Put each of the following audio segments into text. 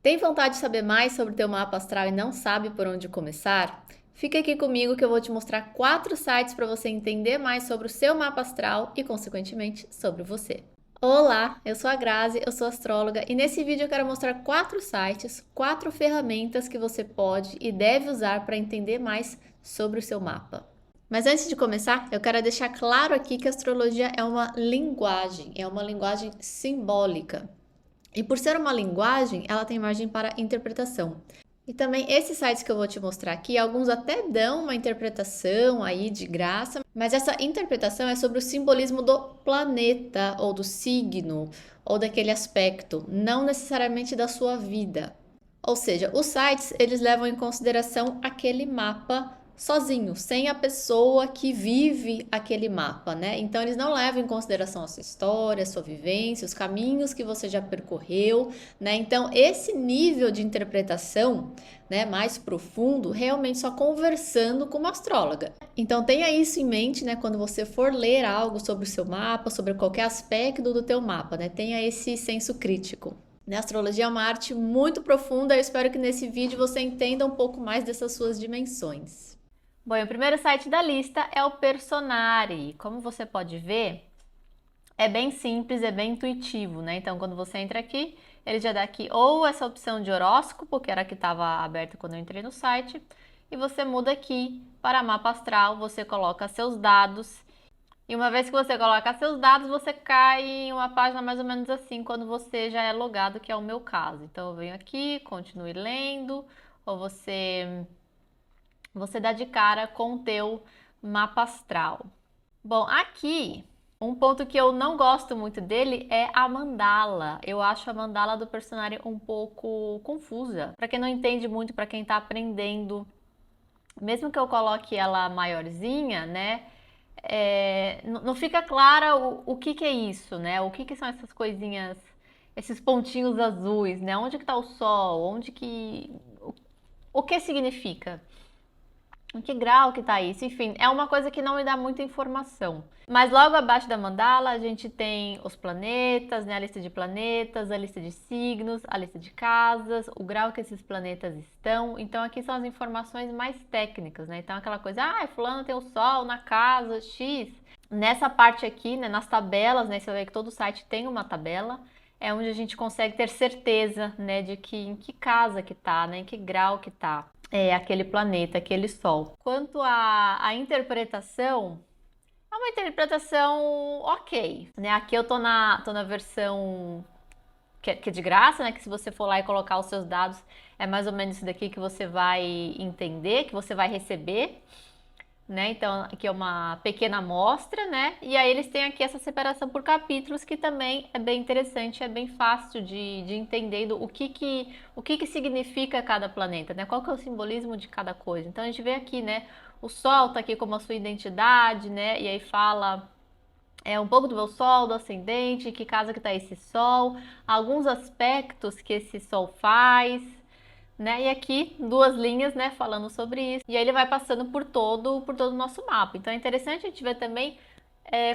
Tem vontade de saber mais sobre o teu mapa astral e não sabe por onde começar? Fica aqui comigo que eu vou te mostrar 4 sites para você entender mais sobre o seu mapa astral e, consequentemente, sobre você. Olá, eu sou a Grazi, eu sou astróloga e nesse vídeo eu quero mostrar 4 sites, 4 ferramentas que você pode e deve usar para entender mais sobre o seu mapa. Mas antes de começar, eu quero deixar claro aqui que a astrologia é uma linguagem simbólica. E por ser uma linguagem, ela tem margem para interpretação. E também esses sites que eu vou te mostrar aqui, alguns até dão uma interpretação aí de graça, mas essa interpretação é sobre o simbolismo do planeta ou do signo ou daquele aspecto, não necessariamente da sua vida. Ou seja, os sites eles levam em consideração aquele mapa sozinho, sem a pessoa que vive aquele mapa, né? Então eles não levam em consideração a sua história, a sua vivência, os caminhos que você já percorreu, né? Então esse nível de interpretação, né, mais profundo, realmente só conversando com uma astróloga. Então tenha isso em mente, né, quando você for ler algo sobre o seu mapa, sobre qualquer aspecto do teu mapa, né? Tenha esse senso crítico. A astrologia é uma arte muito profunda, eu espero que nesse vídeo você entenda um pouco mais dessas suas dimensões. Bom, o primeiro site da lista é o Personare. Como você pode ver, é bem simples, é bem intuitivo, né? Então, quando você entra aqui, ele já dá aqui ou essa opção de horóscopo, que era a que estava aberta quando eu entrei no site, e você muda aqui para mapa astral, você coloca seus dados. E uma vez que você coloca seus dados, você cai em uma página mais ou menos assim, quando você já é logado, que é o meu caso. Então eu venho aqui, continue lendo, ou você dá de cara com o teu mapa astral. Bom, aqui um ponto que eu não gosto muito dele é a mandala. Eu acho a mandala do personagem um pouco confusa. Para quem não entende muito, para quem está aprendendo, mesmo que eu coloque ela maiorzinha, né? Não fica clara o que que é isso, né? O que que são essas coisinhas, esses pontinhos azuis, né? Onde que está o sol? O que significa? Em que grau que tá isso? Enfim, é uma coisa que não me dá muita informação. Mas logo abaixo da mandala a gente tem os planetas, né? A lista de planetas, a lista de signos, a lista de casas, o grau que esses planetas estão. Então aqui são as informações mais técnicas, né? Então aquela coisa, fulano tem o Sol na casa X. Nessa parte aqui, né, nas tabelas, né, você vê que todo site tem uma tabela, é onde a gente consegue ter certeza, né, de que em que casa que tá, né, em que grau que tá aquele planeta, aquele Sol. Quanto à interpretação, é uma interpretação ok, né? Aqui eu tô na versão que é de graça, né? Que se você for lá e colocar os seus dados, é mais ou menos isso daqui que você vai entender, que você vai receber, né? Então, aqui é uma pequena amostra, né? E aí eles têm aqui essa separação por capítulos, que também é bem interessante, é bem fácil de entender o que significa cada planeta, né? Qual que é o simbolismo de cada coisa. Então, a gente vê aqui, né? O Sol tá aqui como a sua identidade, né? E aí fala um pouco do meu Sol, do ascendente, que casa que tá esse Sol, alguns aspectos que esse Sol faz, né? E aqui duas linhas, né, falando sobre isso. E aí ele vai passando por todo o nosso mapa. Então é interessante a gente ver também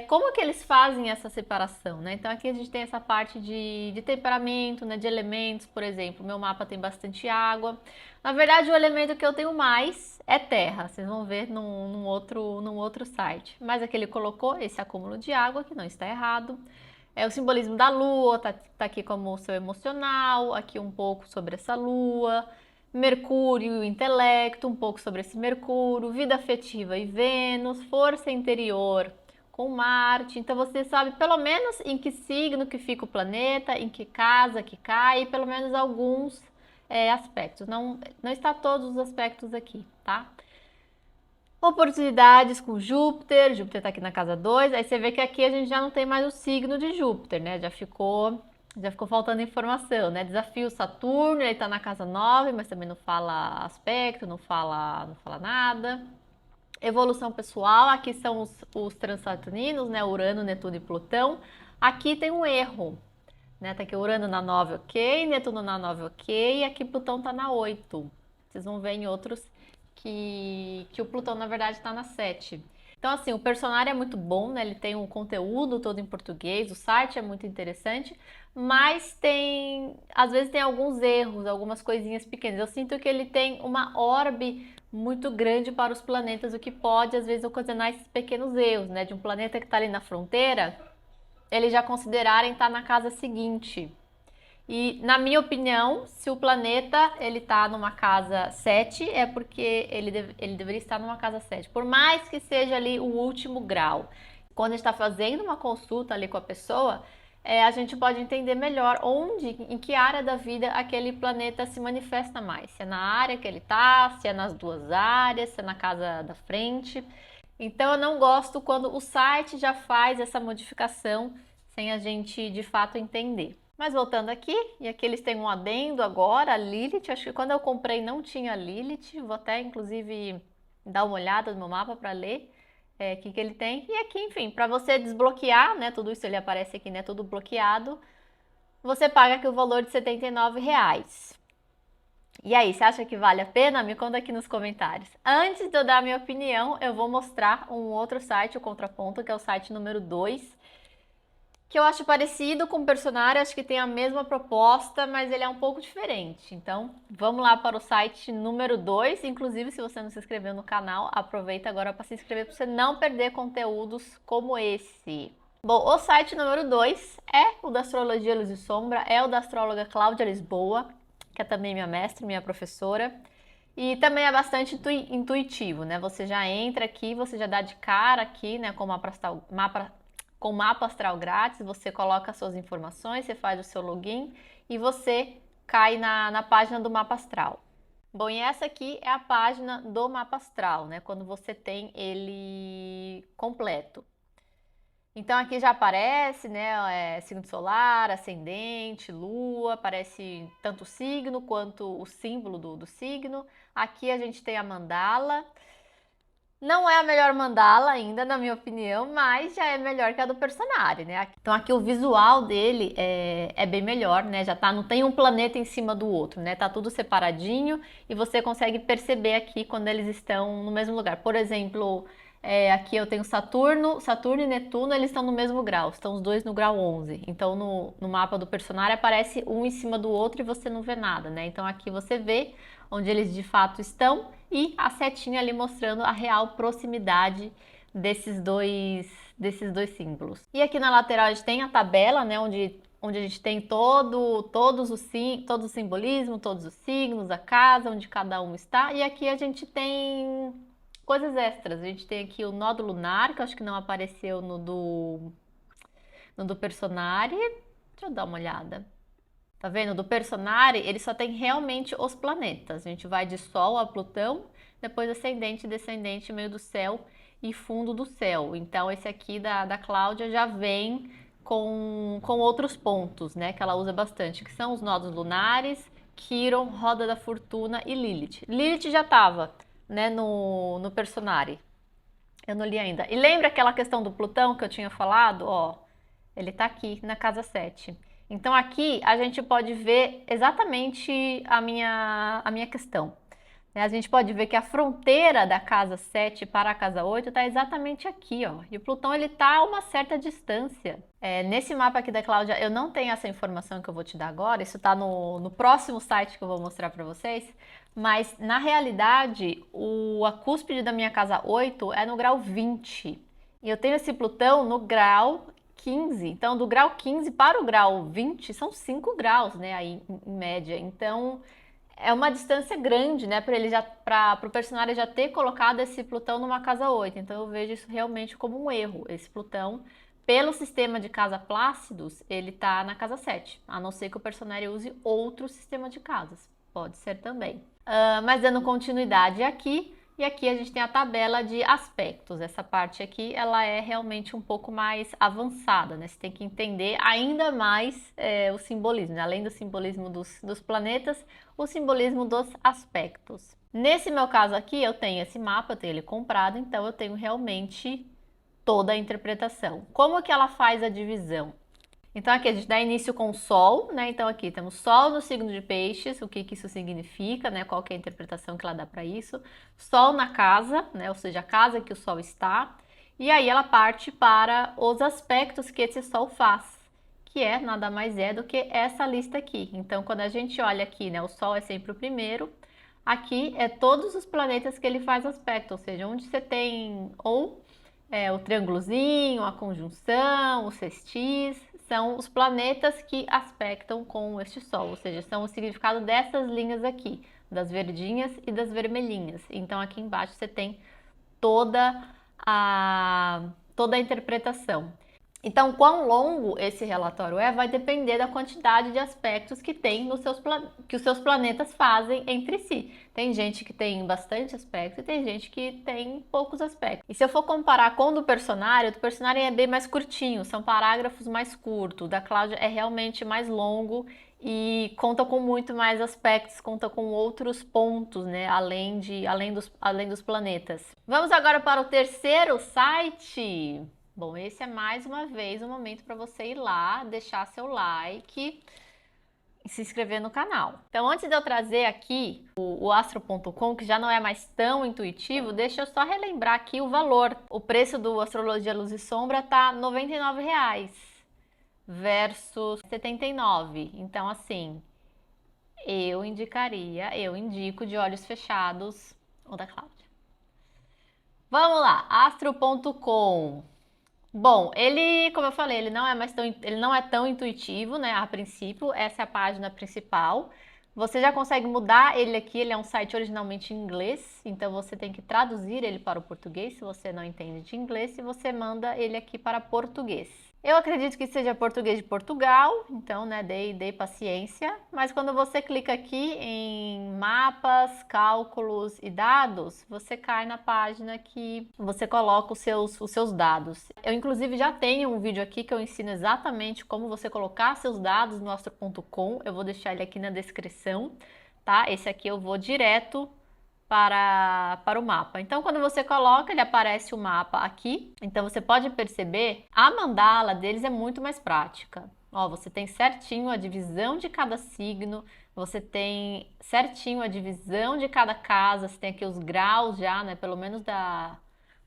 como que eles fazem essa separação, né? Então aqui a gente tem essa parte de temperamento, né, de elementos, por exemplo. Meu mapa tem bastante água. Na verdade, o elemento que eu tenho mais é terra. Vocês vão ver num outro site. Mas aqui ele colocou esse acúmulo de água, que não está errado. É o simbolismo da lua, tá aqui como o seu emocional, aqui um pouco sobre essa lua. Mercúrio, intelecto, um pouco sobre esse Mercúrio, vida afetiva e Vênus, força interior com Marte. Então você sabe pelo menos em que signo que fica o planeta, em que casa que cai, pelo menos alguns aspectos. Não está todos os aspectos aqui, tá? Oportunidades com Júpiter. Júpiter está aqui na casa 2. Aí você vê que aqui a gente já não tem mais o signo de Júpiter, né? Já ficou faltando informação, né? Desafio Saturno, ele está na casa 9, mas também não fala aspecto, não fala nada. Evolução pessoal, aqui são os transaturninos, né? Urano, Netuno e Plutão. Aqui tem um erro, né? Tá aqui Urano na 9, ok, Netuno na 9, ok, e aqui Plutão tá na 8. Vocês vão ver em outros que o Plutão, na verdade, está na 7. Então, assim, o Personário é muito bom, né? Ele tem um conteúdo todo em português, o site é muito interessante, mas às vezes tem alguns erros, algumas coisinhas pequenas. Eu sinto que ele tem uma orbe muito grande para os planetas, o que pode, às vezes, ocasionar esses pequenos erros, né? De um planeta que está ali na fronteira, eles já considerarem estar na casa seguinte. E, na minha opinião, se o planeta ele tá numa casa 7, é porque ele deveria estar numa casa 7. Por mais que seja ali o último grau. Quando a gente está fazendo uma consulta ali com a pessoa, a gente pode entender melhor em que área da vida aquele planeta se manifesta mais. Se é na área que ele tá, se é nas duas áreas, se é na casa da frente. Então eu não gosto quando o site já faz essa modificação sem a gente de fato entender. Mas voltando aqui, e aqui eles têm um adendo agora, a Lilith. Acho que quando eu comprei não tinha Lilith. Vou até inclusive dar uma olhada no meu mapa para ler o que ele tem. E aqui, enfim, para você desbloquear, né? Tudo isso ele aparece aqui, né? Tudo bloqueado. Você paga aqui o valor de R$ 79. E aí, você acha que vale a pena? Me conta aqui nos comentários. Antes de eu dar a minha opinião, eu vou mostrar um outro site, o Contraponto, que é o site número 2, que eu acho parecido com o Personário, acho que tem a mesma proposta, mas ele é um pouco diferente. Então, vamos lá para o site número 2. Inclusive, se você não se inscreveu no canal, aproveita agora para se inscrever para você não perder conteúdos como esse. Bom, o site número 2 é o da Astrologia Luz e Sombra, é o da astróloga Cláudia Lisboa, que é também minha mestre, minha professora. E também é bastante intuitivo, né? Você já entra aqui, você já dá de cara aqui, né, com o mapa astral grátis, você coloca suas informações, você faz o seu login e você cai na página do mapa astral. Bom, e essa aqui é a página do mapa astral, né? Quando você tem ele completo. Então aqui já aparece, né, signo solar, ascendente, lua, aparece tanto o signo quanto o símbolo do signo. Aqui a gente tem a mandala. Não é a melhor mandala ainda, na minha opinião, mas já é melhor que a do Personário, né? Então aqui o visual dele é bem melhor, né? Não tem um planeta em cima do outro, né? Tá tudo separadinho e você consegue perceber aqui quando eles estão no mesmo lugar. Por exemplo, aqui eu tenho Saturno e Netuno, eles estão no mesmo grau, estão os dois no grau 11. Então no mapa do Personário aparece um em cima do outro e você não vê nada, né? Então aqui você vê onde eles de fato estão e a setinha ali mostrando a real proximidade desses dois símbolos. E aqui na lateral a gente tem a tabela, né, onde a gente tem todos os simbolismos, todos os signos, a casa onde cada um está. E aqui a gente tem coisas extras. A gente tem aqui o nó do lunar, que eu acho que não apareceu no do Personário. Deixa eu dar uma olhada. Tá vendo? Do Personário, ele só tem realmente os planetas. A gente vai de Sol a Plutão, depois ascendente, descendente, meio do céu e fundo do céu. Então, esse aqui da Cláudia já vem com outros pontos, né? Que ela usa bastante, que são os nodos lunares, Quiron, Roda da Fortuna e Lilith. Lilith já estava, né, no Personário. Eu não li ainda. E lembra aquela questão do Plutão que eu tinha falado? Ó, ele tá aqui na casa 7. Então aqui a gente pode ver exatamente a minha questão. A gente pode ver que a fronteira da casa 7 para a casa 8 está exatamente aqui, ó. E o Plutão ele está a uma certa distância. Nesse mapa aqui da Cláudia eu não tenho essa informação que eu vou te dar agora, isso está no próximo site que eu vou mostrar para vocês. Mas na realidade a cúspide da minha casa 8 é no grau 20. E eu tenho esse Plutão no grau 15. Então, do grau 15 para o grau 20 são 5 graus, né, aí em média. Então, é uma distância grande, né, para o Personário já ter colocado esse Plutão numa casa 8. Então, eu vejo isso realmente como um erro. Esse Plutão, pelo sistema de casa Plácidos, ele tá na casa 7. A não ser que o Personário use outro sistema de casas. Pode ser também. Mas dando continuidade aqui, e aqui a gente tem a tabela de aspectos. Essa parte aqui, ela é realmente um pouco mais avançada, né? Você tem que entender ainda mais o simbolismo, né? Além do simbolismo dos planetas, o simbolismo dos aspectos. Nesse meu caso aqui, eu tenho esse mapa, eu tenho ele comprado, então eu tenho realmente toda a interpretação. Como que ela faz a divisão? Então aqui a gente dá início com o Sol, né? Então aqui temos Sol no signo de Peixes, o que isso significa, né? Qual que é a interpretação que ela dá para isso? Sol na casa, né? Ou seja, a casa que o Sol está. E aí ela parte para os aspectos que esse Sol faz, que é nada mais é do que essa lista aqui. Então, quando a gente olha aqui, né, o Sol é sempre o primeiro. Aqui é todos os planetas que ele faz aspecto, ou seja, onde você tem ou o triângulozinho, a conjunção, o sextis, são os planetas que aspectam com este Sol, ou seja, são o significado dessas linhas aqui, das verdinhas e das vermelhinhas. Então aqui embaixo você tem toda toda a interpretação. Então, quão longo esse relatório vai depender da quantidade de aspectos que tem que os seus planetas fazem entre si. Tem gente que tem bastante aspectos e tem gente que tem poucos aspectos. E se eu for comparar com o do Personário é bem mais curtinho, são parágrafos mais curtos. O da Cláudia é realmente mais longo e conta com muito mais aspectos, conta com outros pontos, né? Além dos planetas. Vamos agora para o terceiro site. Bom, esse é mais uma vez o momento para você ir lá, deixar seu like e se inscrever no canal. Então, antes de eu trazer aqui o astro.com, que já não é mais tão intuitivo, deixa eu só relembrar aqui o valor. O preço do Astrologia Luz e Sombra tá R$ 99,00 versus R$ 79. Então, assim, eu indico de olhos fechados o da Cláudia. Vamos lá, astro.com. Bom, ele, como eu falei, ele não é tão intuitivo, né, a princípio. Essa é a página principal. Você já consegue mudar ele aqui, ele é um site originalmente em inglês, então você tem que traduzir ele para o português, se você não entende de inglês, e você manda ele aqui para português. Eu acredito que seja português de Portugal, então, né, dei paciência. Mas quando você clica aqui em mapas, cálculos e dados, você cai na página que você coloca os seus dados. Eu, inclusive, já tenho um vídeo aqui que eu ensino exatamente como você colocar seus dados no astro.com. Eu vou deixar ele aqui na descrição, tá? Esse aqui eu vou direto para o mapa. Então, quando você coloca, ele aparece o mapa aqui. Então, você pode perceber, a mandala deles é muito mais prática. Ó, você tem certinho a divisão de cada signo, você tem certinho a divisão de cada casa, você tem aqui os graus já, né, pelo menos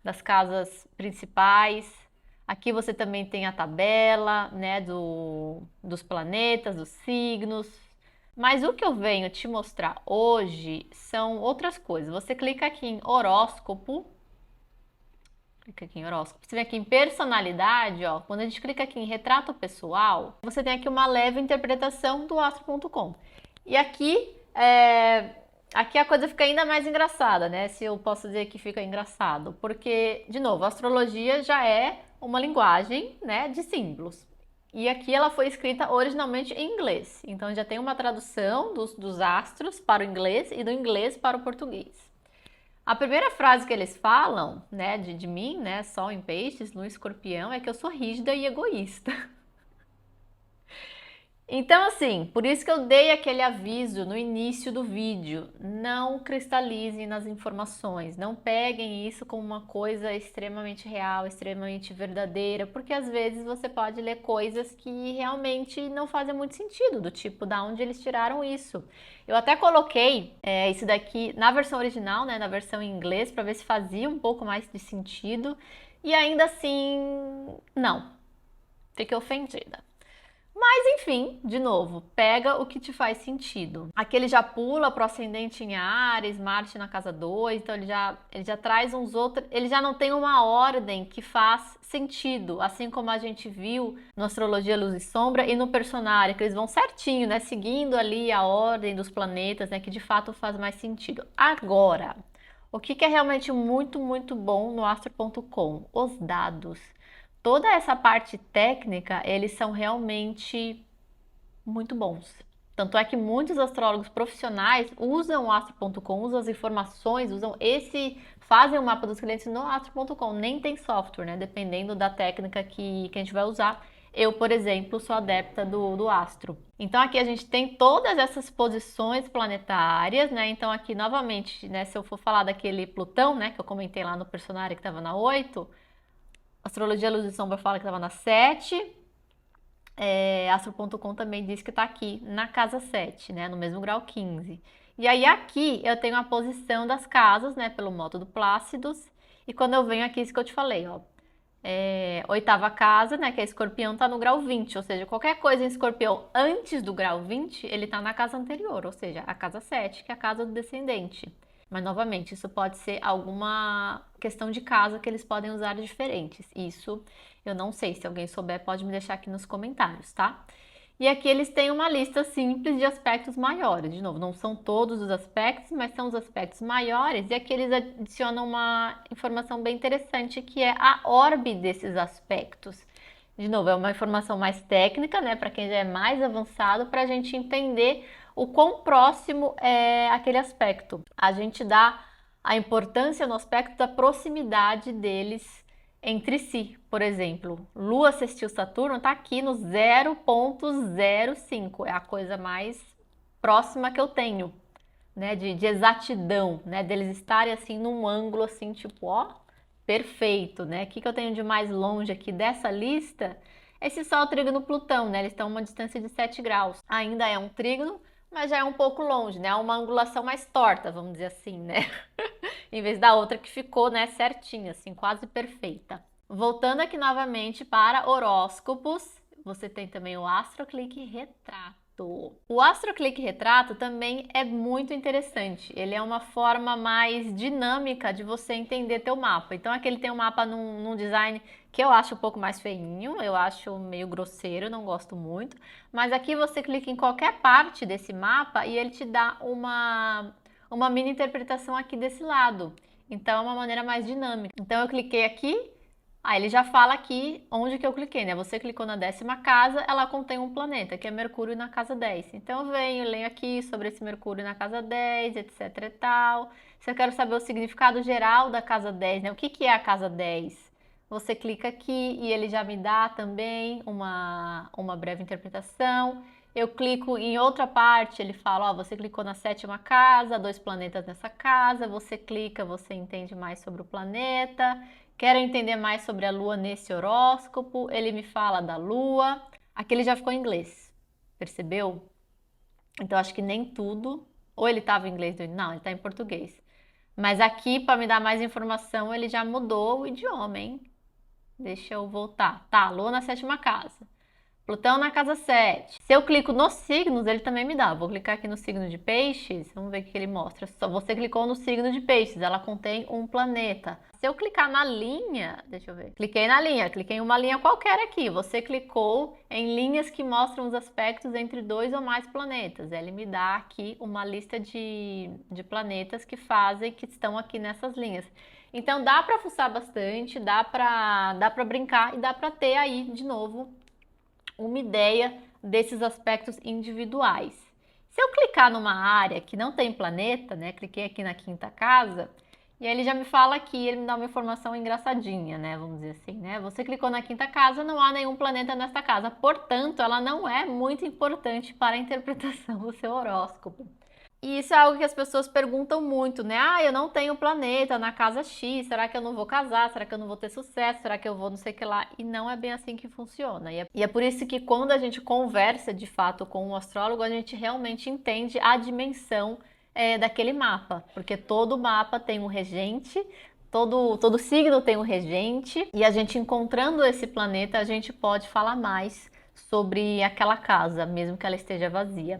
das casas principais. Aqui você também tem a tabela, né, dos planetas, dos signos. Mas o que eu venho te mostrar hoje são outras coisas. Você clica aqui em horóscopo. Você vem aqui em personalidade, ó. Quando a gente clica aqui em retrato pessoal, você tem aqui uma leve interpretação do astro.com. E aqui a coisa fica ainda mais engraçada, né? Se eu posso dizer que fica engraçado. Porque, de novo, a astrologia já é uma linguagem, né, de símbolos. E aqui ela foi escrita originalmente em inglês. Então já tem uma tradução dos astros para o inglês e do inglês para o português. A primeira frase que eles falam, né, de mim, né, Sol em Peixes, Lua em Escorpião, é que eu sou rígida e egoísta. Então, assim, por isso que eu dei aquele aviso no início do vídeo. Não cristalizem nas informações, não peguem isso como uma coisa extremamente real, extremamente verdadeira, porque às vezes você pode ler coisas que realmente não fazem muito sentido, do tipo, da onde eles tiraram isso. Eu até coloquei isso daqui na versão original, né, na versão em inglês, para ver se fazia um pouco mais de sentido, e ainda assim, não. Fiquei ofendida. Mas enfim, de novo, pega o que te faz sentido. Aqui ele já pula pro ascendente em Áries, Marte na casa 2, então ele já traz uns outros, ele já não tem uma ordem que faz sentido, assim como a gente viu no Astrologia Luz e Sombra e no Personário, que eles vão certinho, né, seguindo ali a ordem dos planetas, né, que de fato faz mais sentido. Agora, o que é realmente muito, muito bom no astro.com? Os dados. Toda essa parte técnica, eles são realmente muito bons. Tanto é que muitos astrólogos profissionais usam o astro.com, usam as informações, fazem o mapa dos clientes no astro.com. Nem tem software, né? Dependendo da técnica que a gente vai usar. Eu, por exemplo, sou adepta do astro. Então aqui a gente tem todas essas posições planetárias, né? Então aqui novamente, né, se eu for falar daquele Plutão, né, que eu comentei lá no Personário que estava na 8, Astrologia Luz e Sombra fala que estava na 7. Astro.com também diz que está aqui na casa 7, né? No mesmo grau 15. E aí aqui eu tenho a posição das casas, né? Pelo método Plácidos. E quando eu venho aqui, isso que eu te falei, ó. Oitava casa, né, que é Escorpião, tá no grau 20, ou seja, qualquer coisa em Escorpião antes do grau 20, ele tá na casa anterior, ou seja, a casa 7, que é a casa do descendente. Mas, novamente, isso pode ser alguma questão de casa que eles podem usar diferentes. Isso eu não sei. Se alguém souber, pode me deixar aqui nos comentários, tá? E aqui eles têm uma lista simples de aspectos maiores. De novo, não são todos os aspectos, mas são os aspectos maiores. E aqui eles adicionam uma informação bem interessante, que é a orbe desses aspectos. De novo, é uma informação mais técnica, né, para quem já é mais avançado, para a gente entender o quão próximo é aquele aspecto. A gente dá a importância no aspecto da proximidade deles entre si. Por exemplo, Lua sextil Saturno está aqui no 0,05, é a coisa mais próxima que eu tenho, né, de exatidão, né, deles estarem assim num ângulo assim, tipo, ó, perfeito, né? O que eu tenho de mais longe aqui dessa lista? Esse Sol trígono Plutão, né? Eles estão a uma distância de 7 graus. Ainda é um trígono, mas já é um pouco longe, né? É uma angulação mais torta, vamos dizer assim, né? Em vez da outra que ficou, né, certinha, assim, quase perfeita. Voltando aqui novamente para horóscopos, você tem também o AstroClick Retrato. O AstroClick Retrato também é muito interessante. Ele é uma forma mais dinâmica de você entender teu mapa. Então aqui ele tem um mapa num design que eu acho um pouco mais feinho, eu acho meio grosseiro, não gosto muito. Mas aqui você clica em qualquer parte desse mapa e ele te dá uma mini interpretação aqui desse lado. Então é uma maneira mais dinâmica. Então eu cliquei aqui, aí ele já fala aqui onde que eu cliquei, né? Você clicou na 10ª casa, ela contém um planeta, que é Mercúrio na casa 10. Então eu venho, leio aqui sobre esse Mercúrio na casa 10, etc e tal. Se eu quero saber o significado geral da casa 10, né? O que é a casa 10? Você clica aqui e ele já me dá também uma breve interpretação. Eu clico em outra parte, ele fala, ó, você clicou na 7ª casa, 2 planetas nessa casa, você clica, você entende mais sobre o planeta. Quero entender mais sobre a Lua nesse horóscopo, ele me fala da Lua. Aqui ele já ficou em inglês, percebeu? Então acho que nem tudo, ou ele estava em inglês, não, ele está em português. Mas aqui, para me dar mais informação, ele já mudou o idioma, hein? Deixa eu voltar. Tá, Lua na 7ª casa. Plutão na casa 7. Se eu clico nos signos, ele também me dá. Vou clicar aqui no signo de peixes, vamos ver o que ele mostra. Só você clicou no signo de peixes, ela contém um planeta. Se eu clicar na linha, deixa eu ver. Cliquei na linha, cliquei em uma linha qualquer aqui. Você clicou em linhas que mostram os aspectos entre 2 ou mais planetas. Ele me dá aqui uma lista de planetas que estão aqui nessas linhas. Então dá para fuçar bastante, dá para brincar e dá para ter aí de novo uma ideia desses aspectos individuais. Se eu clicar numa área que não tem planeta, né? Cliquei aqui na 5ª casa, e aí ele já me fala aqui, ele me dá uma informação engraçadinha, né? Vamos dizer assim, né? Você clicou na 5ª casa, não há nenhum planeta nesta casa, portanto, ela não é muito importante para a interpretação do seu horóscopo. E isso é algo que as pessoas perguntam muito, né? Ah, eu não tenho planeta na casa X, será que eu não vou casar? Será que eu não vou ter sucesso? Será que eu vou não sei o que lá? E não é bem assim que funciona. E é por isso que quando a gente conversa de fato com um astrólogo, a gente realmente entende a dimensão daquele mapa. Porque todo mapa tem um regente, todo signo tem um regente, e a gente encontrando esse planeta, a gente pode falar mais sobre aquela casa, mesmo que ela esteja vazia.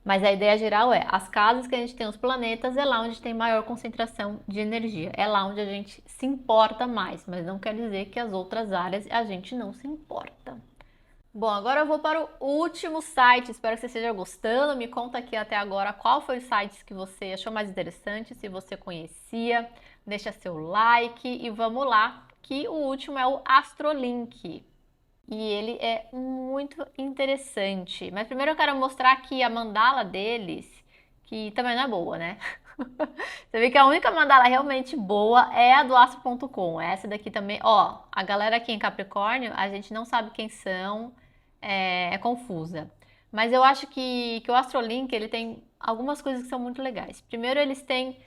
Mas a ideia geral é, as casas que a gente tem os planetas é lá onde tem maior concentração de energia. É lá onde a gente se importa mais, mas não quer dizer que as outras áreas a gente não se importa. Bom, agora eu vou para o último site, espero que você esteja gostando. Me conta aqui até agora qual foi o site que você achou mais interessante, se você conhecia. Deixa seu like e vamos lá, que o último é o Astrolink. E ele é muito interessante. Mas primeiro eu quero mostrar aqui a mandala deles, que também não é boa, né? Você vê que a única mandala realmente boa é a do astro.com. Essa daqui também, ó, a galera aqui em Capricórnio, a gente não sabe quem são, é confusa. Mas eu acho que o Astrolink, ele tem algumas coisas que são muito legais. Primeiro, eles têm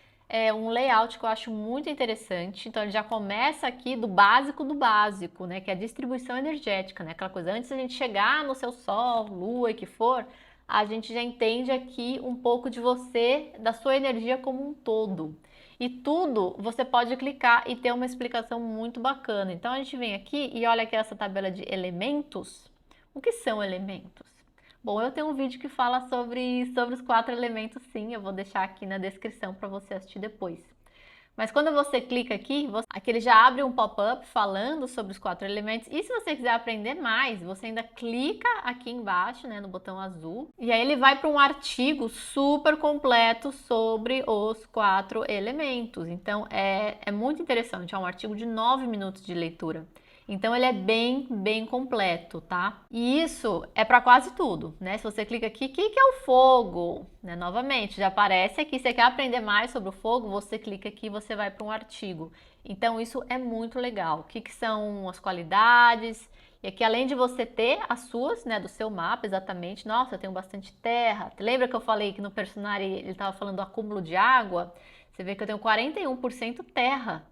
um layout que eu acho muito interessante. Então, ele já começa aqui do básico, né? Que é a distribuição energética, né? Aquela coisa, antes da gente chegar no seu Sol, Lua e que for, a gente já entende aqui um pouco de você, da sua energia como um todo. E tudo você pode clicar e ter uma explicação muito bacana. Então a gente vem aqui e olha aqui essa tabela de elementos. O que são elementos? Bom, eu tenho um vídeo que fala sobre os 4 elementos, sim, eu vou deixar aqui na descrição para você assistir depois. Mas quando você clica aqui ele já abre um pop-up falando sobre os 4 elementos. E se você quiser aprender mais, você ainda clica aqui embaixo, né, no botão azul. E aí ele vai para um artigo super completo sobre os 4 elementos. Então é muito interessante, é um artigo de 9 minutos de leitura. Então ele é bem completo, tá? E isso é para quase tudo, né? Se você clica aqui, o que é o fogo? Né? Novamente, já aparece aqui. Se você quer aprender mais sobre o fogo, você clica aqui e você vai para um artigo. Então isso é muito legal. O que são as qualidades? E aqui, além de você ter as suas, né, do seu mapa, exatamente. Nossa, eu tenho bastante terra. Lembra que eu falei que no personagem ele estava falando do acúmulo de água? Você vê que eu tenho 41% terra.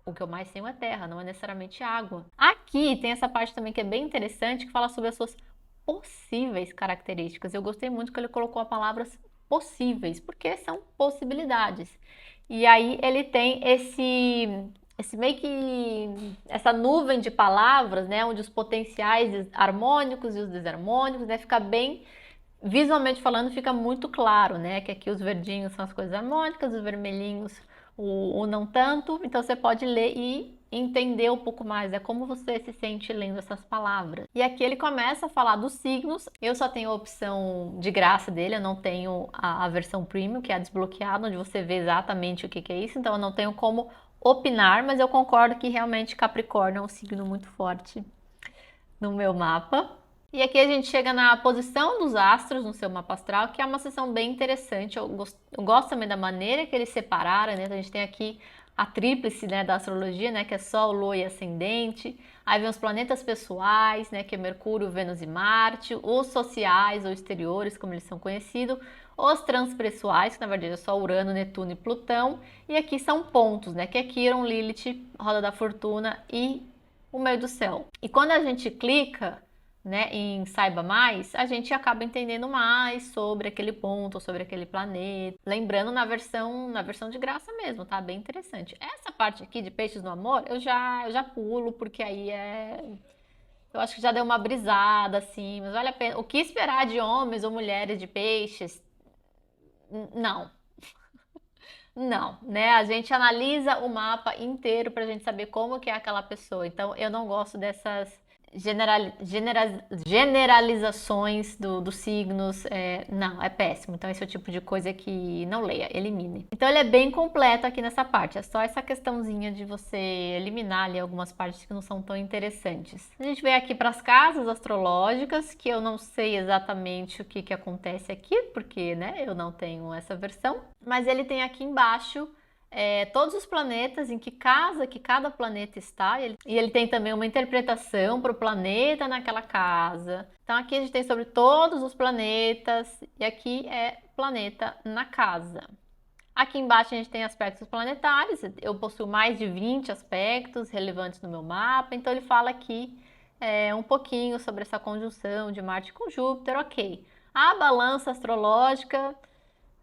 O que eu mais tenho é terra, não é necessariamente água. Aqui tem essa parte também que é bem interessante, que fala sobre as suas possíveis características. Eu gostei muito que ele colocou a palavra possíveis, porque são possibilidades. E aí ele tem esse meio que essa nuvem de palavras, né, onde os potenciais harmônicos e os desarmônicos, né, fica bem visualmente falando, fica muito claro, né, que aqui os verdinhos são as coisas harmônicas, os vermelhinhos o não tanto, então você pode ler e entender um pouco mais, é como você se sente lendo essas palavras. E aqui ele começa a falar dos signos, eu só tenho a opção de graça dele, eu não tenho a versão premium, que é a desbloqueada, onde você vê exatamente o que é isso, então eu não tenho como opinar, mas eu concordo que realmente Capricórnio é um signo muito forte no meu mapa. E aqui a gente chega na posição dos astros no seu mapa astral, que é uma seção bem interessante. Eu gosto também da maneira que eles separaram, né? A gente tem aqui a tríplice, né, da astrologia, né, que é Sol, Lua e Ascendente. Aí vem os planetas pessoais, né, que é Mercúrio, Vênus e Marte. Os sociais ou exteriores, como eles são conhecidos. Os transpessoais, que na verdade é só Urano, Netuno e Plutão. E aqui são pontos, né, que é Quiron, Lilith, Roda da Fortuna e o meio do céu. E quando a gente clica, né, em Saiba Mais, a gente acaba entendendo mais sobre aquele ponto, sobre aquele planeta. Lembrando na versão de graça mesmo, tá? Bem interessante. Essa parte aqui de Peixes no Amor, eu já pulo, porque aí eu acho que já deu uma brisada, assim, mas vale a pena. O que esperar de homens ou mulheres de peixes? Não. Não, né? A gente analisa o mapa inteiro pra gente saber como que é aquela pessoa. Então, eu não gosto dessas generalizações dos signos, não, é péssimo. Então esse é o tipo de coisa que não leia, elimine. Então ele é bem completo aqui nessa parte, é só essa questãozinha de você eliminar ali algumas partes que não são tão interessantes. A gente vem aqui para as casas astrológicas, que eu não sei exatamente o que acontece aqui, porque, né, eu não tenho essa versão, mas ele tem aqui embaixo todos os planetas, em que casa que cada planeta está, e ele tem também uma interpretação para o planeta naquela casa. Então aqui a gente tem sobre todos os planetas, e aqui é planeta na casa. Aqui embaixo a gente tem aspectos planetários, eu possuo mais de 20 aspectos relevantes no meu mapa, então ele fala aqui um pouquinho sobre essa conjunção de Marte com Júpiter, ok. A balança astrológica,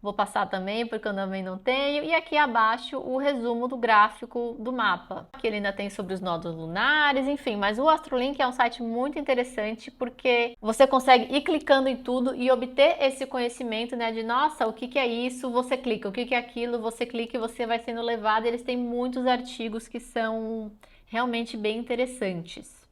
vou passar também, porque eu também não tenho. E aqui abaixo o resumo do gráfico do mapa. Aqui ele ainda tem sobre os nodos lunares, enfim. Mas o Astrolink é um site muito interessante, porque você consegue ir clicando em tudo e obter esse conhecimento, né? De, nossa, o que é isso? Você clica. O que é aquilo? Você clica e você vai sendo levado. Eles têm muitos artigos que são realmente bem interessantes.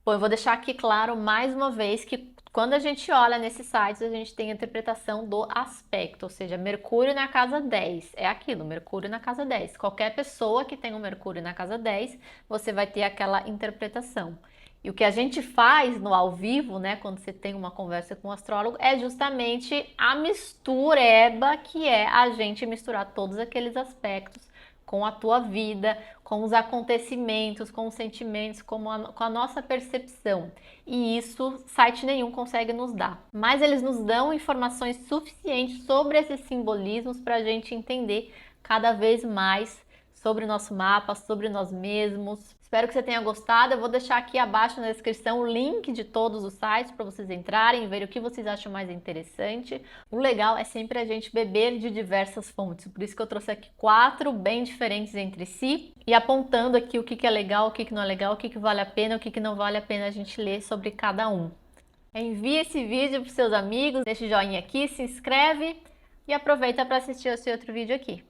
Bom, eu vou deixar aqui claro mais uma vez que quando a gente olha nesses sites, a gente tem a interpretação do aspecto, ou seja, Mercúrio na casa 10, é aquilo, Mercúrio na casa 10. Qualquer pessoa que tem um Mercúrio na casa 10, você vai ter aquela interpretação. E o que a gente faz no ao vivo, né, quando você tem uma conversa com um astrólogo, é justamente a mistureba, que é a gente misturar todos aqueles aspectos com a tua vida, com os acontecimentos, com os sentimentos, com a nossa percepção. E isso site nenhum consegue nos dar. Mas eles nos dão informações suficientes sobre esses simbolismos para a gente entender cada vez mais sobre o nosso mapa, sobre nós mesmos. Espero que você tenha gostado. Eu vou deixar aqui abaixo na descrição o link de todos os sites para vocês entrarem e ver o que vocês acham mais interessante. O legal é sempre a gente beber de diversas fontes, por isso que eu trouxe aqui 4 bem diferentes entre si e apontando aqui o que é legal, o que não é legal, o que vale a pena, o que não vale a pena a gente ler sobre cada um. Envie esse vídeo para os seus amigos, deixa o joinha aqui, se inscreve e aproveita para assistir esse outro vídeo aqui.